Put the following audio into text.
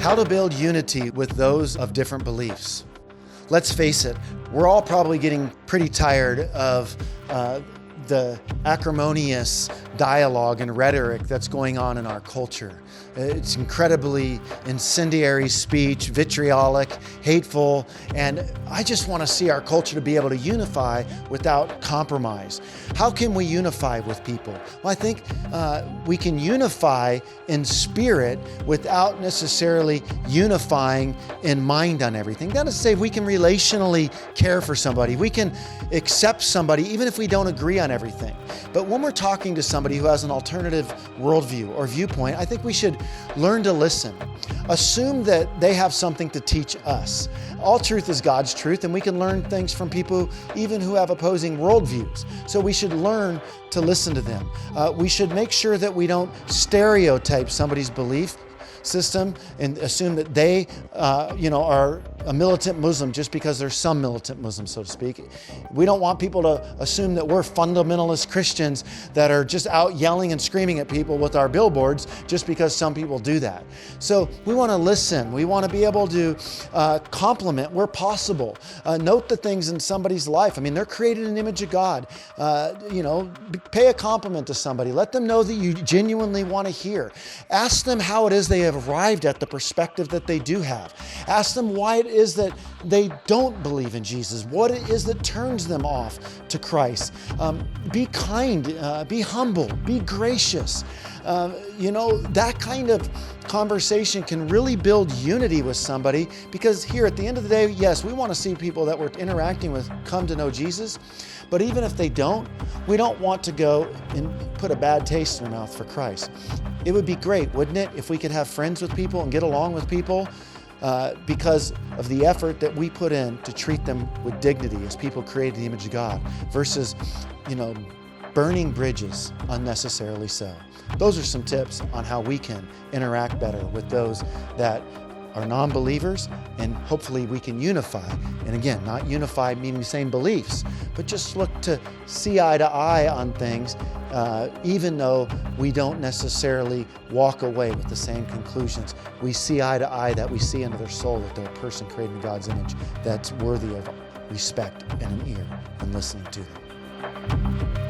How to build unity with those of different beliefs. Let's face it, we're all probably getting pretty tired of the acrimonious dialogue and rhetoric that's going on in our culture. It's incredibly incendiary speech, vitriolic, hateful, and I just want to see our culture to be able to unify without compromise. How can we unify with people? Well, I think we can unify in spirit without necessarily unifying in mind on everything. That is to say, we can relationally care for somebody. We can accept somebody even if we don't agree on everything. But when we're talking to somebody who has an alternative worldview or viewpoint, I think we should learn to listen. Assume that they have something to teach us. All truth is God's truth, and we can learn things from people even who have opposing worldviews. So we should learn to listen to them. We should make sure that we don't stereotype somebody's belief system and assume that they are a militant Muslim just because there's some militant Muslims, so to speak. We don't want people to assume that we're fundamentalist Christians that are just out yelling and screaming at people with our billboards just because some people do that. So we want to listen. We want to be able to compliment where possible. Note the things in somebody's life. I mean, they're created in the image of God. Pay a compliment to somebody. Let them know that you genuinely want to hear. Ask them how it is they have arrived at the perspective that they do have. Ask them why it is that they don't believe in Jesus, what it is that turns them off to Christ. Be kind, be humble, be gracious. That kind of conversation can really build unity with somebody, because here at the end of the day, yes, we want to see people that we're interacting with come to know Jesus. But even if they don't, we don't want to go and put a bad taste in their mouth for Christ. It would be great, wouldn't it, if we could have friends with people and get along with people because of the effort that we put in to treat them with dignity as people created in the image of God versus, burning bridges unnecessarily so. Those are some tips on how we can interact better with those that are non-believers, and hopefully we can unify. And again, not unify meaning the same beliefs, but just look to see eye to eye on things, even though we don't necessarily walk away with the same conclusions. We see eye to eye that we see into their soul that they're a person created in God's image that's worthy of respect and an ear and listening to them.